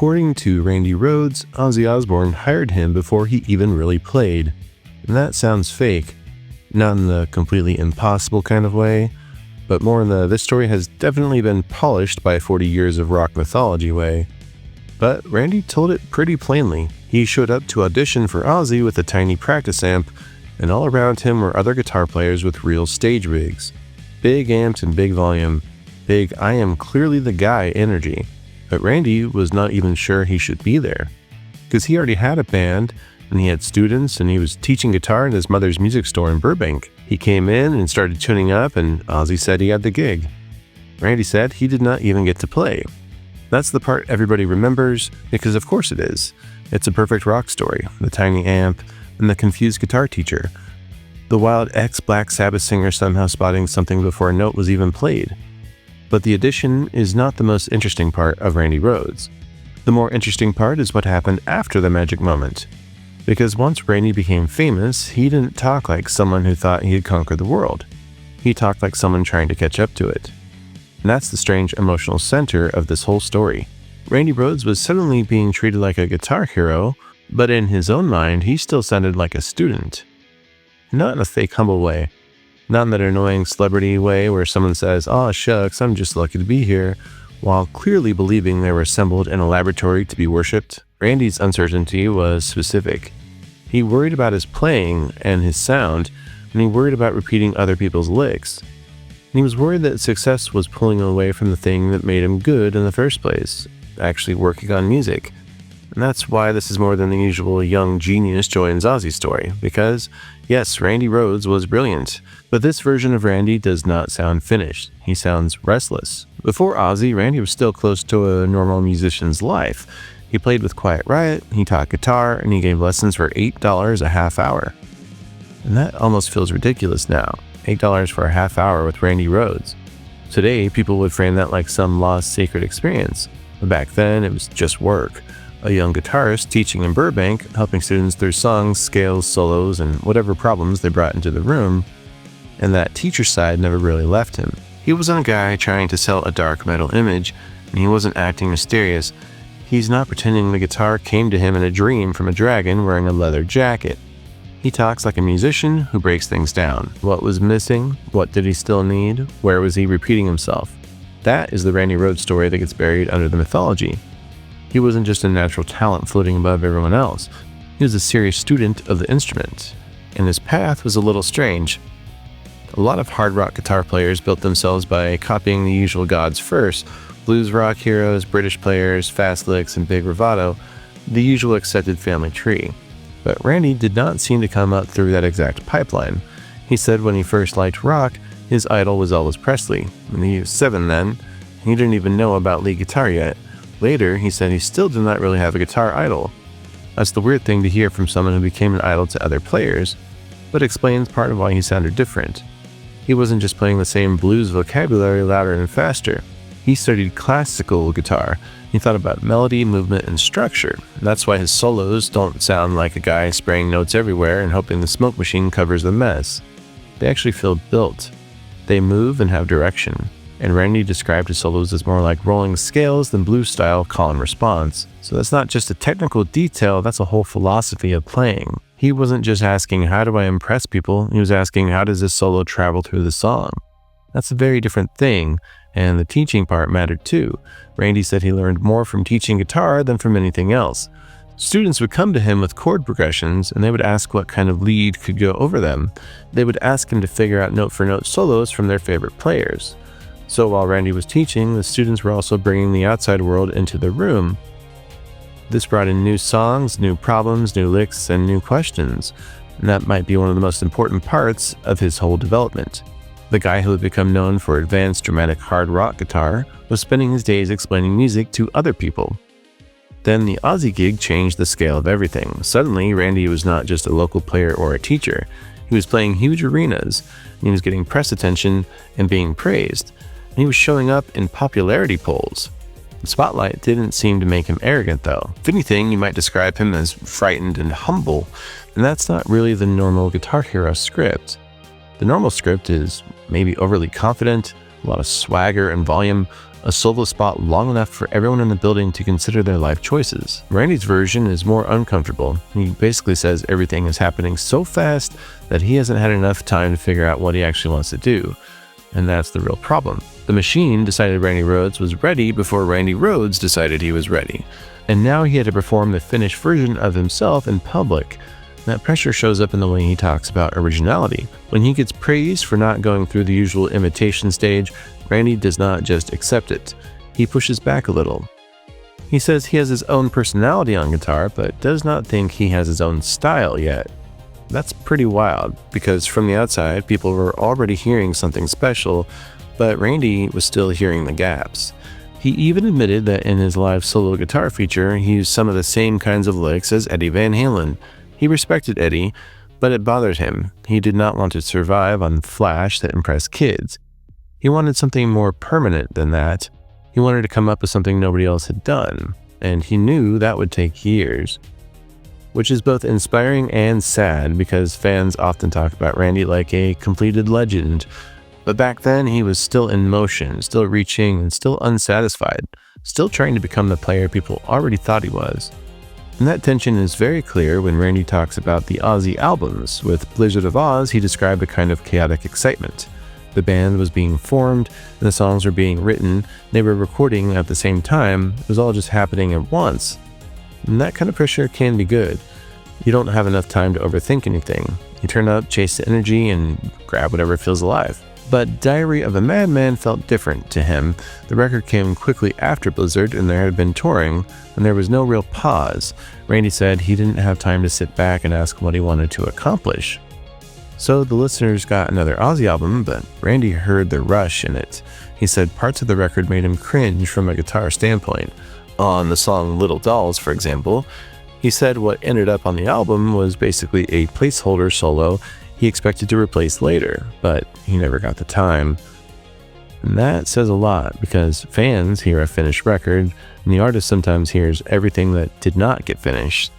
According to Randy Rhoads, Ozzy Osbourne hired him before he even really played. And that sounds fake, not in the completely impossible kind of way, but more in the this story has definitely been polished by 40 years of rock mythology way. But Randy told it pretty plainly. He showed up to audition for Ozzy with a tiny practice amp, and all around him were other guitar players with real stage rigs. Big amps and big volume, big I am clearly the guy energy. But Randy was not even sure he should be there, because he already had a band, and he had students, and he was teaching guitar in his mother's music store in Burbank. He came in and started tuning up, and Ozzy said he had the gig. Randy said he did not even get to play. That's the part everybody remembers, because of course it is. It's a perfect rock story, the tiny amp, and the confused guitar teacher. The wild ex-Black Sabbath singer somehow spotting something before a note was even played. But the audition is not the most interesting part of Randy Rhoads. The more interesting part is what happened after the magic moment. Because once Randy became famous, he didn't talk like someone who thought he had conquered the world. He talked like someone trying to catch up to it. And that's the strange emotional center of this whole story. Randy Rhoads was suddenly being treated like a guitar hero, but in his own mind, he still sounded like a student. Not in a fake humble way. Not in that annoying celebrity way where someone says, "Aw, shucks, I'm just lucky to be here," while clearly believing they were assembled in a laboratory to be worshipped. Randy's uncertainty was specific. He worried about his playing and his sound, and he worried about repeating other people's licks. And he was worried that success was pulling away from the thing that made him good in the first place, actually working on music. And that's why this is more than the usual young genius joins Ozzy story, because, yes, Randy Rhoads was brilliant, but this version of Randy does not sound finished. He sounds restless. Before Ozzy, Randy was still close to a normal musician's life. He played with Quiet Riot, he taught guitar, and he gave lessons for $8 a half hour. And that almost feels ridiculous now. $8 for a half hour with Randy Rhoads. Today, people would frame that like some lost sacred experience. But back then, it was just work. A young guitarist teaching in Burbank, helping students through songs, scales, solos, and whatever problems they brought into the room. And that teacher side never really left him. He wasn't a guy trying to sell a dark metal image, and he wasn't acting mysterious. He's not pretending the guitar came to him in a dream from a dragon wearing a leather jacket. He talks like a musician who breaks things down. What was missing? What did he still need? Where was he repeating himself? That is the Randy Rhoads story that gets buried under the mythology. He wasn't just a natural talent floating above everyone else. He was a serious student of the instrument, and his path was a little strange. A lot of hard rock guitar players built themselves by copying the usual gods first: blues rock heroes, British players, fast licks, and big bravado, the usual accepted family tree. But Randy did not seem to come up through that exact pipeline. He said when he first liked rock, his idol was Elvis Presley, and he was 7 then. He didn't even know about lead guitar yet. Later, he said he still did not really have a guitar idol. That's the weird thing to hear from someone who became an idol to other players, but explains part of why he sounded different. He wasn't just playing the same blues vocabulary louder and faster. He studied classical guitar. He thought about melody, movement, and structure. That's why his solos don't sound like a guy spraying notes everywhere and hoping the smoke machine covers the mess. They actually feel built. They move and have direction. And Randy described his solos as more like rolling scales than blues-style call and response. So that's not just a technical detail, that's a whole philosophy of playing. He wasn't just asking, how do I impress people? He was asking, how does this solo travel through the song? That's a very different thing, and the teaching part mattered too. Randy said he learned more from teaching guitar than from anything else. Students would come to him with chord progressions, and they would ask what kind of lead could go over them. They would ask him to figure out note-for-note solos from their favorite players. So while Randy was teaching, the students were also bringing the outside world into the room. This brought in new songs, new problems, new licks, and new questions. And that might be one of the most important parts of his whole development. The guy who had become known for advanced, dramatic hard rock guitar was spending his days explaining music to other people. Then the Ozzy gig changed the scale of everything. Suddenly, Randy was not just a local player or a teacher. He was playing huge arenas, and he was getting press attention and being praised. And he was showing up in popularity polls. The spotlight didn't seem to make him arrogant, though. If anything, you might describe him as frightened and humble, and that's not really the normal Guitar Hero script. The normal script is maybe overly confident, a lot of swagger and volume, a solo spot long enough for everyone in the building to consider their life choices. Randy's version is more uncomfortable. He basically says everything is happening so fast that he hasn't had enough time to figure out what he actually wants to do. And that's the real problem. The machine decided Randy Rhoads was ready before Randy Rhoads decided he was ready. And now he had to perform the finished version of himself in public. That pressure shows up in the way he talks about originality. When he gets praised for not going through the usual imitation stage, Randy does not just accept it. He pushes back a little. He says he has his own personality on guitar, but does not think he has his own style yet. That's pretty wild, because from the outside, people were already hearing something special, but Randy was still hearing the gaps. He even admitted that in his live solo guitar feature, he used some of the same kinds of licks as Eddie Van Halen. He respected Eddie, but it bothered him. He did not want to survive on flash that impressed kids. He wanted something more permanent than that. He wanted to come up with something nobody else had done, and he knew that would take years. Which is both inspiring and sad, because fans often talk about Randy like a completed legend. But back then, he was still in motion, still reaching, and still unsatisfied, still trying to become the player people already thought he was. And that tension is very clear when Randy talks about the Ozzy albums. With Blizzard of Oz, he described a kind of chaotic excitement. The band was being formed, and the songs were being written, they were recording at the same time, it was all just happening at once. And that kind of pressure can be good. You don't have enough time to overthink anything. You turn up, chase the energy, and grab whatever feels alive. But Diary of a Madman felt different to him. The record came quickly after Blizzard, and there had been touring, and there was no real pause. Randy said he didn't have time to sit back and ask what he wanted to accomplish. So the listeners got another Ozzy album, but Randy heard the rush in it. He said parts of the record made him cringe from a guitar standpoint. On the song Little Dolls, for example, he said what ended up on the album was basically a placeholder solo he expected to replace later, but he never got the time. And that says a lot, because fans hear a finished record, and the artist sometimes hears everything that did not get finished.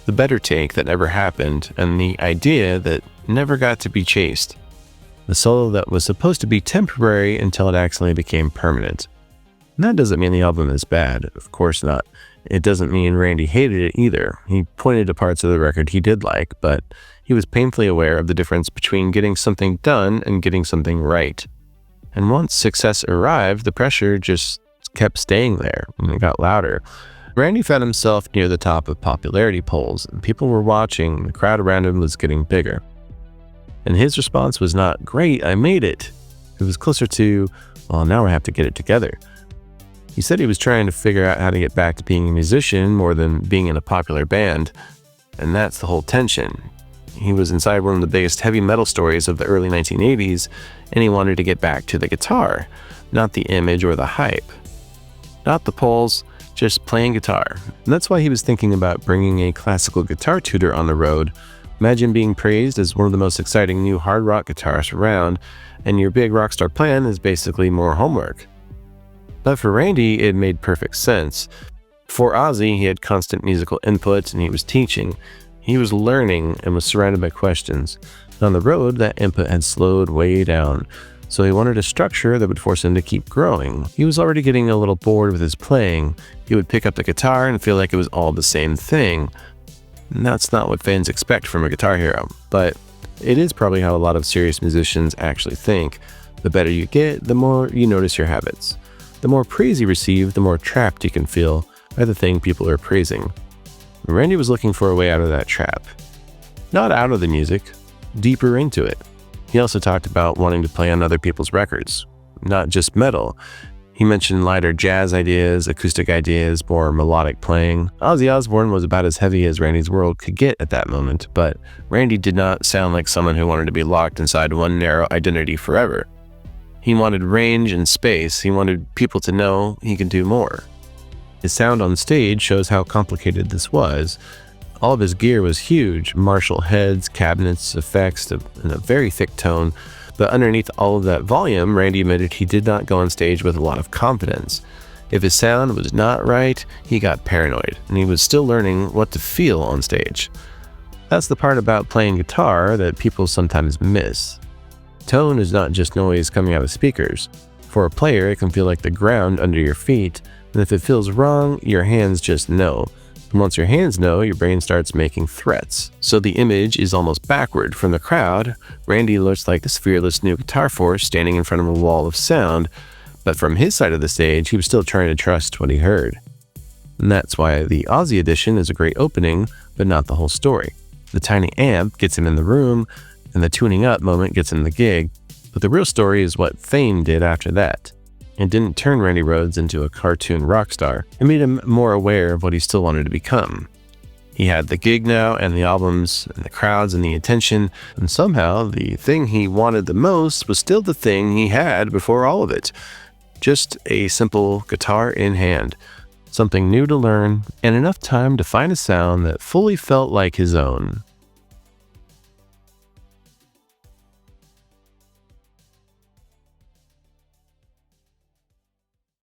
The better take that never happened, and the idea that never got to be chased. The solo that was supposed to be temporary until it accidentally became permanent. And that doesn't mean the album is bad, of course not. It doesn't mean Randy hated it either. He pointed to parts of the record he did like, but he was painfully aware of the difference between getting something done and getting something right. And once success arrived, the pressure just kept staying there, and it got louder. Randy found himself near the top of popularity polls, and people were watching, the crowd around him was getting bigger. And his response was not, "Great, I made it." It was closer to, "Well, now I have to get it together." He said he was trying to figure out how to get back to being a musician more than being in a popular band. And that's the whole tension. He was inside one of the biggest heavy metal stories of the early 1980s, and he wanted to get back to the guitar, not the image or the hype. Not the polls, just playing guitar. And that's why he was thinking about bringing a classical guitar tutor on the road. Imagine being praised as one of the most exciting new hard rock guitarists around, and your big rock star plan is basically more homework. But for Randy, it made perfect sense. For Ozzy, he had constant musical input, and he was teaching. He was learning and was surrounded by questions. And on the road, that input had slowed way down. So he wanted a structure that would force him to keep growing. He was already getting a little bored with his playing. He would pick up the guitar and feel like it was all the same thing. And that's not what fans expect from a guitar hero. But it is probably how a lot of serious musicians actually think. The better you get, the more you notice your habits. The more praise you receive, the more trapped you can feel by the thing people are praising. Randy was looking for a way out of that trap. Not out of the music, deeper into it. He also talked about wanting to play on other people's records, not just metal. He mentioned lighter jazz ideas, acoustic ideas, more melodic playing. Ozzy Osbourne was about as heavy as Randy's world could get at that moment, but Randy did not sound like someone who wanted to be locked inside one narrow identity forever. He wanted range and space. He wanted people to know he could do more. His sound on stage shows how complicated this was. All of his gear was huge, Marshall heads, cabinets, effects, and a very thick tone. But underneath all of that volume, Randy admitted he did not go on stage with a lot of confidence. If his sound was not right, he got paranoid, and he was still learning what to feel on stage. That's the part about playing guitar that people sometimes miss. Tone is not just noise coming out of speakers. For a player, it can feel like the ground under your feet, and if it feels wrong, your hands just know. And once your hands know, your brain starts making threats. So the image is almost backward. From the crowd, Randy looks like this fearless new guitar force standing in front of a wall of sound, but from his side of the stage, he was still trying to trust what he heard. And that's why the Ozzy edition is a great opening, but not the whole story. The tiny amp gets him in the room, and the tuning up moment gets him the gig, but the real story is what fame did after that. It didn't turn Randy Rhoads into a cartoon rock star. It made him more aware of what he still wanted to become. He had the gig now, and the albums, and the crowds, and the attention, and somehow the thing he wanted the most was still the thing he had before all of it. Just a simple guitar in hand, something new to learn, and enough time to find a sound that fully felt like his own.